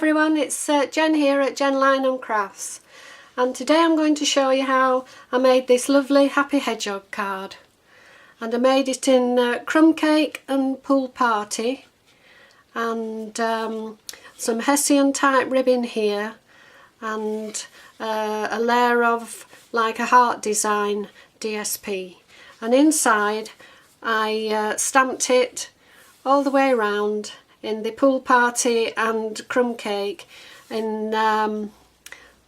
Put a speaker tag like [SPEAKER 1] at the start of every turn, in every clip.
[SPEAKER 1] everyone, it's Jen here at Jen Lynham Crafts, and today I'm going to show you how I made this lovely Happy Hedgehog card. And I made it in crumb cake and pool party, and some Hessian type ribbon here, and a layer of like a heart design DSP, and inside I stamped it all the way around in the pool party and crumb cake in the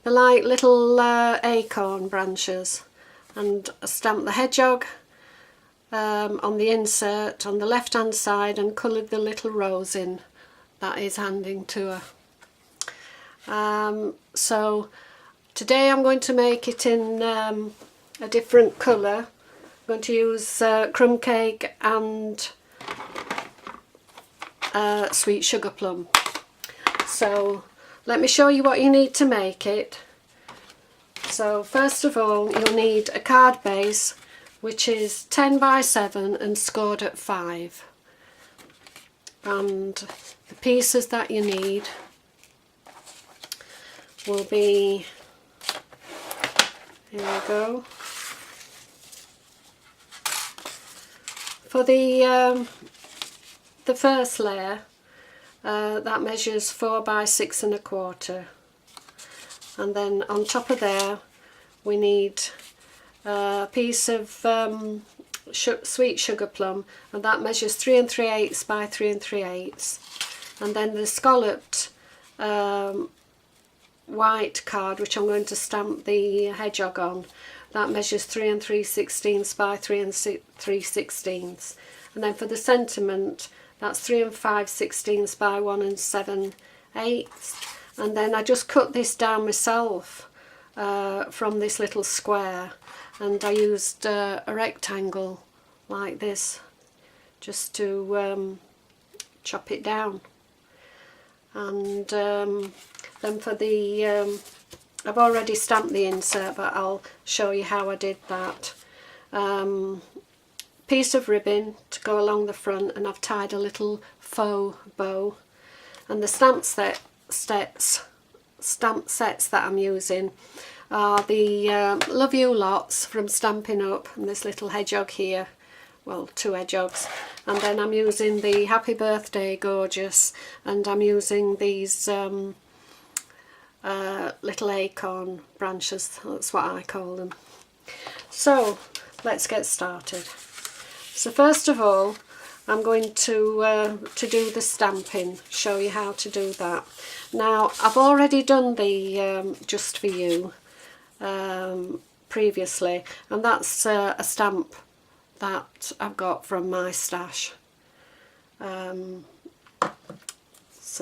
[SPEAKER 1] like little acorn branches, and I stamped the hedgehog on the insert on the left hand side and coloured the little rose in that is handing to her. So today I'm going to make it in a different colour. I'm going to use crumb cake and sweet sugar plum. So let me show you what you need to make it. So first of all, you'll need a card base which is 10 by 7 and scored at 5, and the pieces that you need will be, here we go, for the first layer that measures 4 by 6 1/4, and then on top of there we need a piece of sweet sugar plum, and that measures 3 3/8 by 3 3/8, and then the scalloped white card which I'm going to stamp the hedgehog on, that measures 3 3/16 by 3 3/16, and then for the sentiment that's 3 5/16 by 1 7/8, and then I just cut this down myself from this little square, and I used a rectangle like this just to chop it down. And then for the I've already stamped the insert, but I'll show you how I did that. Piece of ribbon to go along the front, and I've tied a little faux bow, and the stamp sets that I'm using are the Love You lots from Stampin' Up, and this little hedgehog here, well, 2 hedgehogs, and then I'm using the Happy Birthday Gorgeous, and I'm using these little acorn branches, that's what I call them. So let's get started. So first of all, I'm going to do the stamping, show you how to do that. Now I've already done the Just For You previously, and that's a stamp that I've got from my stash. So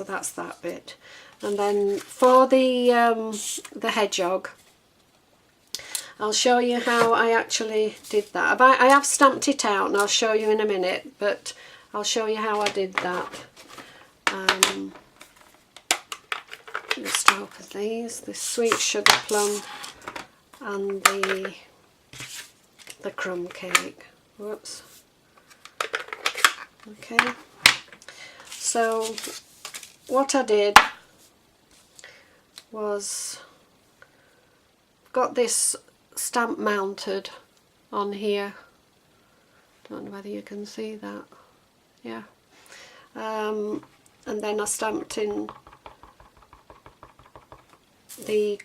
[SPEAKER 1] that's that bit. And then for the hedgehog, I'll show you how I actually did that. I have stamped it out, and I'll show you in a minute, but I'll show you how I did that. Let's open these, the sweet sugar plum and the crumb cake. Whoops. Okay. So what I did was got this stamp mounted on here. Don't know whether you can see that. Yeah. And then I stamped in the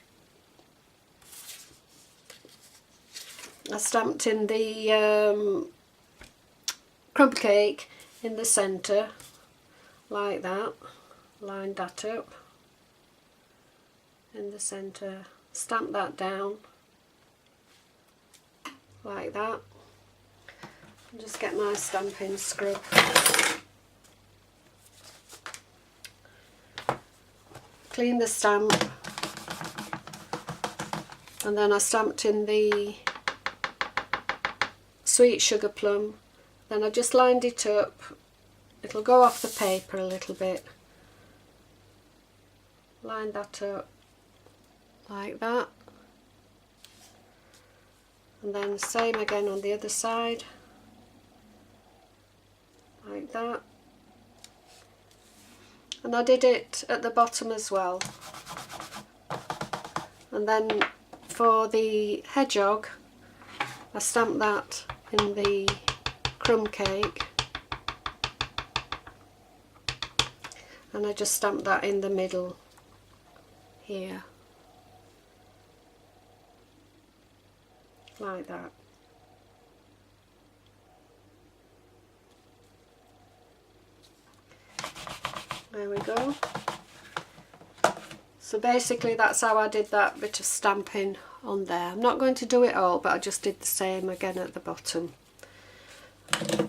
[SPEAKER 1] crumb cake in the centre like that, lined that up in the centre, stamp that down like that, and just get my stamping scrub. Clean the stamp, and then I stamped in the sweet sugar plum, then I just lined it up. It'll go off the paper a little bit. Line that up like that, and then same again on the other side like that, and I did it at the bottom as well. And then for the hedgehog, I stamped that in the crumb cake, and I just stamped that in the middle here, like that. There we go. So basically that's how I did that bit of stamping on there. I'm not going to do it all, but I just did the same again at the bottom.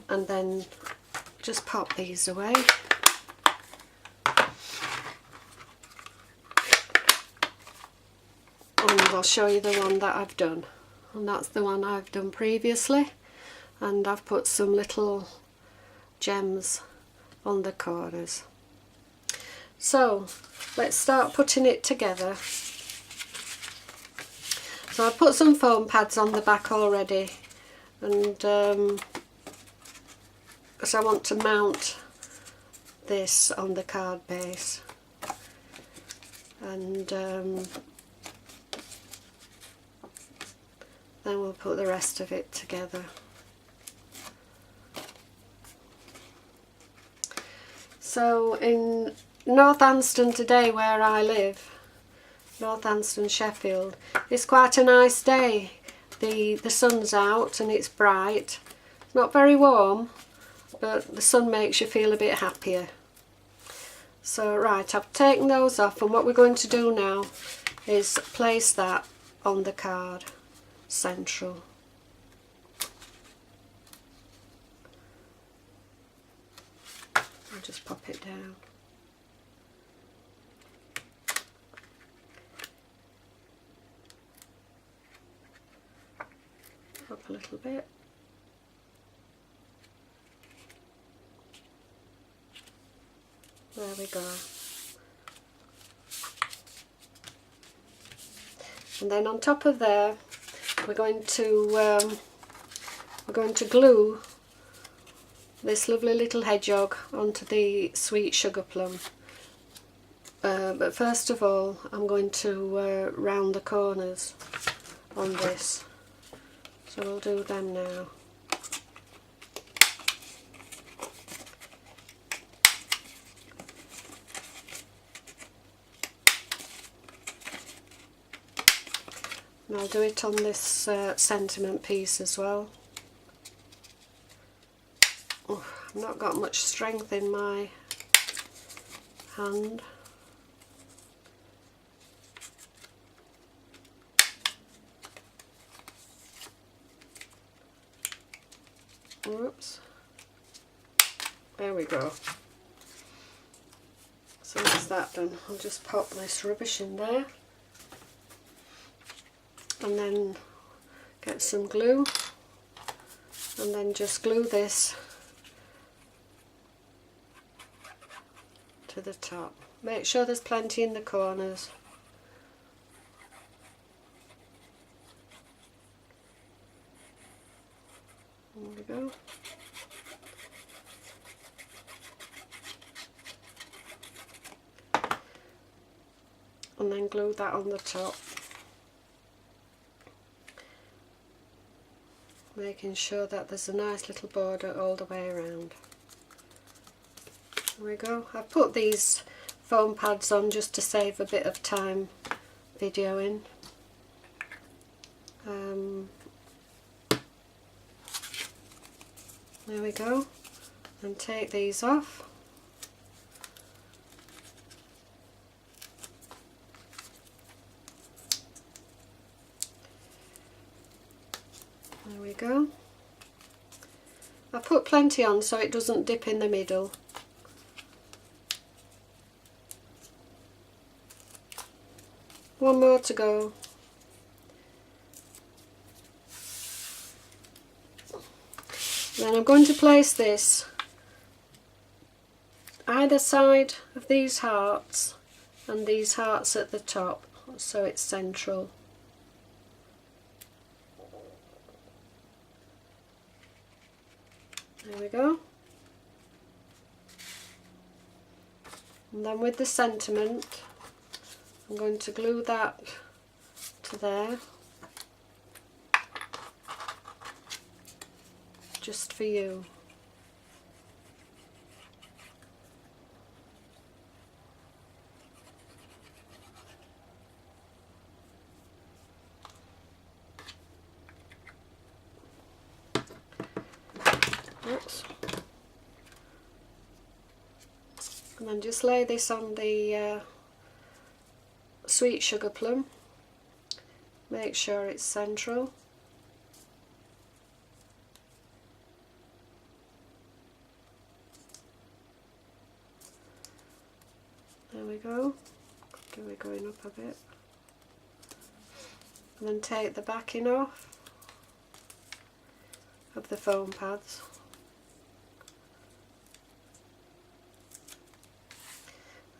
[SPEAKER 1] And then just pop these away. And I'll show you the one that I've done. And that's the one I've done previously. And I've put some little gems on the corners. So let's start putting it together. So I put some foam pads on the back already, and because I want to mount this on the card base, and then we'll put the rest of it together. So in Northampton today, where I live, Northampton, Sheffield, it's quite a nice day. The sun's out and it's bright. It's not very warm, but the sun makes you feel a bit happier. So right, I've taken those off, and what we're going to do now is place that on the card, central. I'll just pop it down. Up a little bit. There we go. And then on top of there, we're going to glue this lovely little hedgehog onto the sweet sugar plum. But first of all, I'm going to round the corners on this. So we'll do them now. And I'll do it on this sentiment piece as well. Oh, I've not got much strength in my hand. Oops. There we go. So that's that done. I'll just pop this rubbish in there, and then get some glue, and then just glue this to the top. Make sure there's plenty in the corners. There we go. And then glue that on the top, making sure that there's a nice little border all the way around. There we go. I've put these foam pads on just to save a bit of time videoing. There we go. And take these off. There we go. I put plenty on so it doesn't dip in the middle. One more to go. Then I'm going to place this either side of these hearts and these hearts at the top, so it's central. There we go. And then with the sentiment, I'm going to glue that to there, just for you. Oops. And then just lay this on the sweet sugar plum. Make sure it's central. There we go. We're going up a bit. And then take the backing off of the foam pads.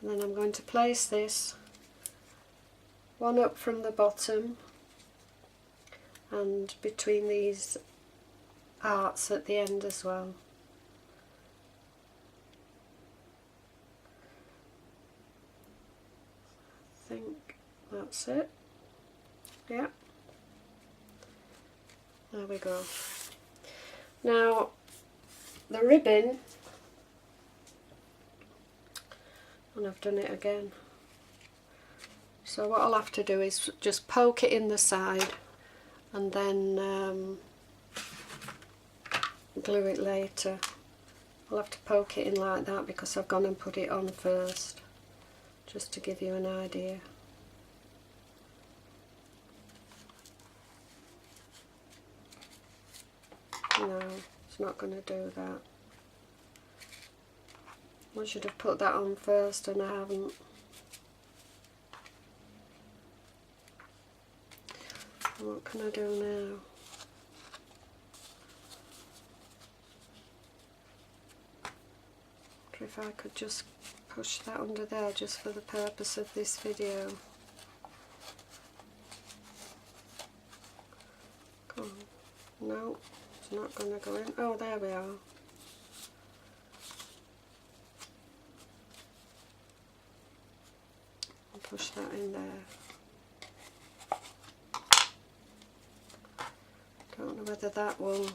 [SPEAKER 1] And then I'm going to place this one up from the bottom and between these arts at the end as well. I think that's it. Yeah. There we go. Now the ribbon, and I've done it again. So what I'll have to do is just poke it in the side and then glue it later. I'll have to poke it in like that because I've gone and put it on first, just to give you an idea. No, it's not going to do that. I should have put that on first and I haven't. What can I do now? Wonder if I could just push that under there just for the purpose of this video. Come on. No, it's not going to go in. Oh, there we are. I'll push that in there. Don't know whether that will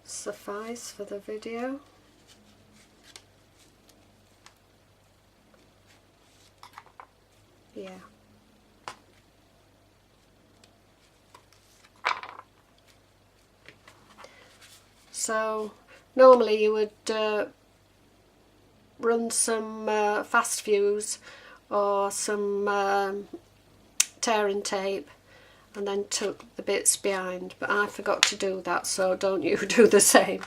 [SPEAKER 1] suffice for the video. Yeah. So normally you would run some fast fuse or some tearing tape and then tuck the bits behind, but I forgot to do that, so don't you do the same.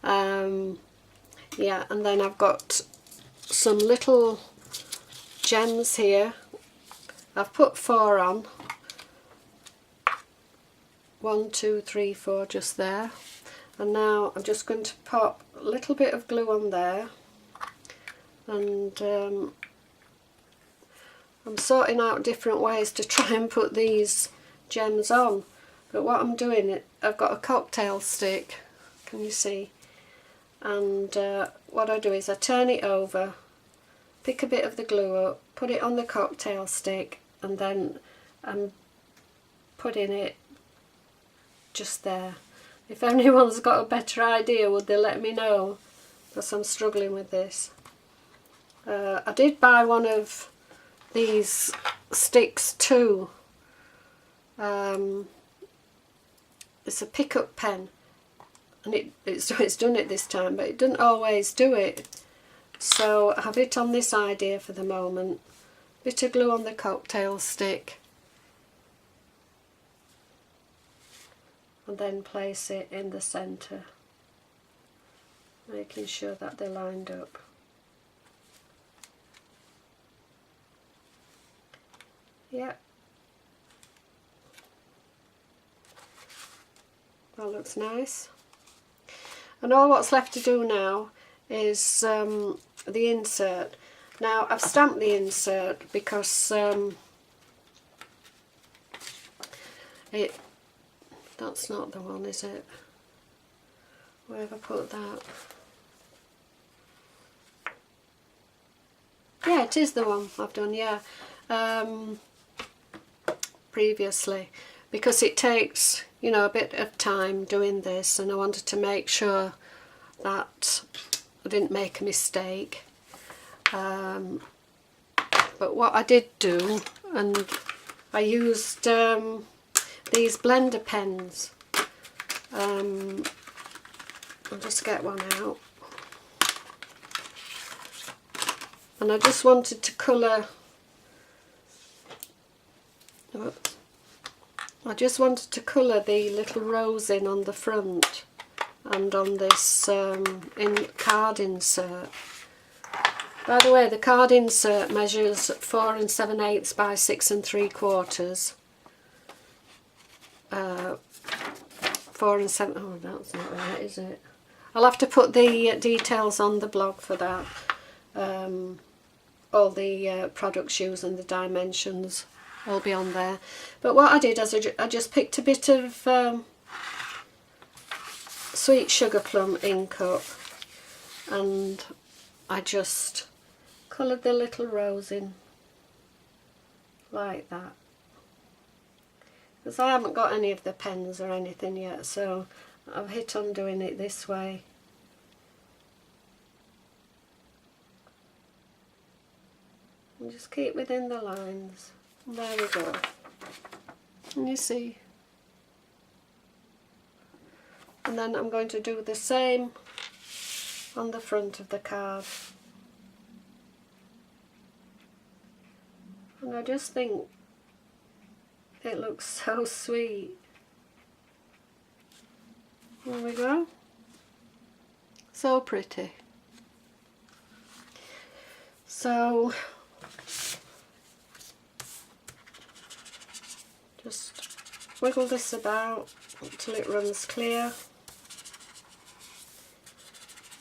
[SPEAKER 1] Yeah, and then I've got some little gems here. I've put 4 on. 1, 2, 3, 4 just there. And now I'm just going to pop a little bit of glue on there, and I'm sorting out different ways to try and put these gems on, but what I'm doing, I've got a cocktail stick, can you see, and what I do is I turn it over, pick a bit of the glue up, put it on the cocktail stick, and then I'm putting it just there. If anyone's got a better idea, would they let me know, because I'm struggling with this. I did buy one of these sticks too. It's a pickup pen, and it's done it this time, but it doesn't always do it. So I have it on this idea for the moment. Bit of glue on the cocktail stick, and then place it in the centre, making sure that they're lined up. Yep. That looks nice. And all what's left to do now is the insert. Now I've stamped the insert because that's not the one, is it? Where have I put that? Yeah, it is the one I've done, yeah, previously, because it takes, you know, a bit of time doing this, and I wanted to make sure that I didn't make a mistake. But what I did do, and I used these blender pens. I'll just get one out. And I just wanted to colour, the little rose in on the front and on this card insert. By the way, the card insert measures 4 7/8 by 6 3/4. 4 7. Oh, that's not right, is it? I'll have to put the details on the blog for that. All the products used and the dimensions will be on there. But what I did is I just picked a bit of sweet sugar plum ink up, and I just coloured the little rose in like that, because I haven't got any of the pens or anything yet, so I've hit on doing it this way. And just keep within the lines. And there we go. And you see. And then I'm going to do the same on the front of the card. And I just think it looks so sweet. There we go. So pretty. So just wiggle this about until it runs clear,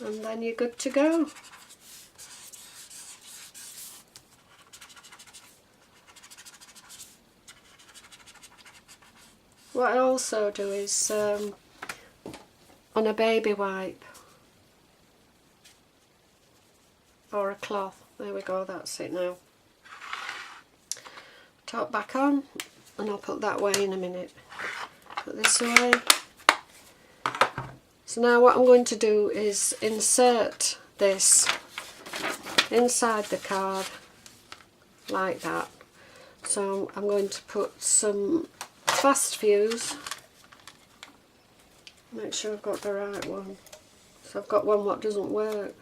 [SPEAKER 1] and then you're good to go. What I also do is on a baby wipe or a cloth, there we go, that's it now. Top back on, and I'll put that away in a minute. Put this away. So now what I'm going to do is insert this inside the card like that. So I'm going to put some fast fuse. Make sure I've got the right one. So I've got one that doesn't work,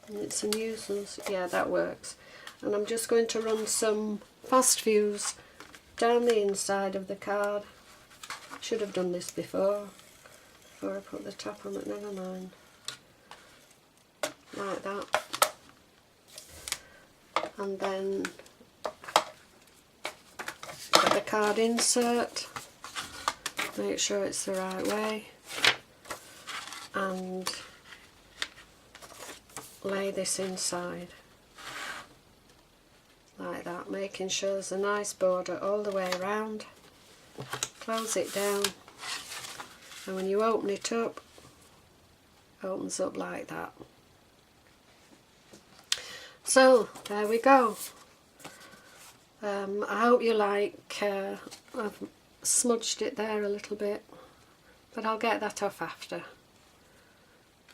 [SPEAKER 1] and it's a nuisance. Yeah, that works. And I'm just going to run some fast fuse down the inside of the card. Should have done this before I put the top on it, never mind. Like that. And then get the card insert, make sure it's the right way, and lay this inside like that, making sure there's a nice border all the way around. Close it down, and when you open it up, it opens up like that. So there we go. I hope you like, I've smudged it there a little bit, but I'll get that off after,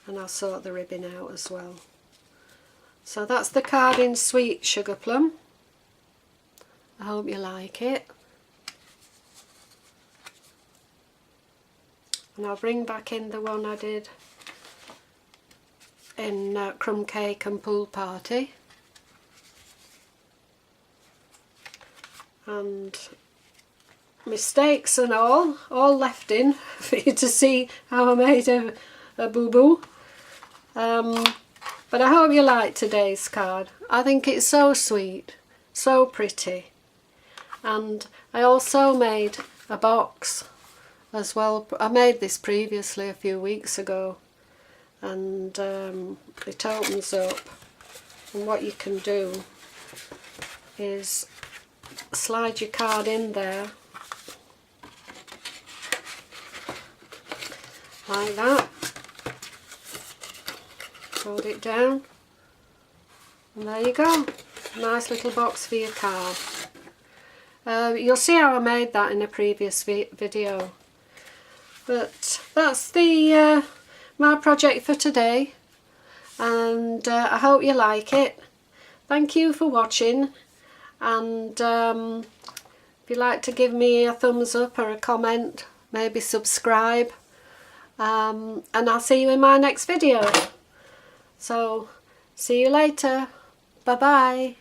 [SPEAKER 1] and I'll sort the ribbon out as well. So that's the card in Sweet Sugar Plum. I hope you like it. And I'll bring back in the one I did in Crumb Cake and Pool Party. And mistakes and all left in for you to see how I made a boo-boo. But I hope you liked today's card. I think it's so sweet, so pretty. And I also made a box as well. I made this previously a few weeks ago, and it opens up, and what you can do is slide your card in there like that, hold it down, And there you go, nice little box for your card. You'll see how I made that in a previous video. But that's the my project for today, and I hope you like it. Thank you for watching, and if you'd like to give me a thumbs up or a comment, maybe subscribe, and I'll see you in my next video. So see you later. Bye bye.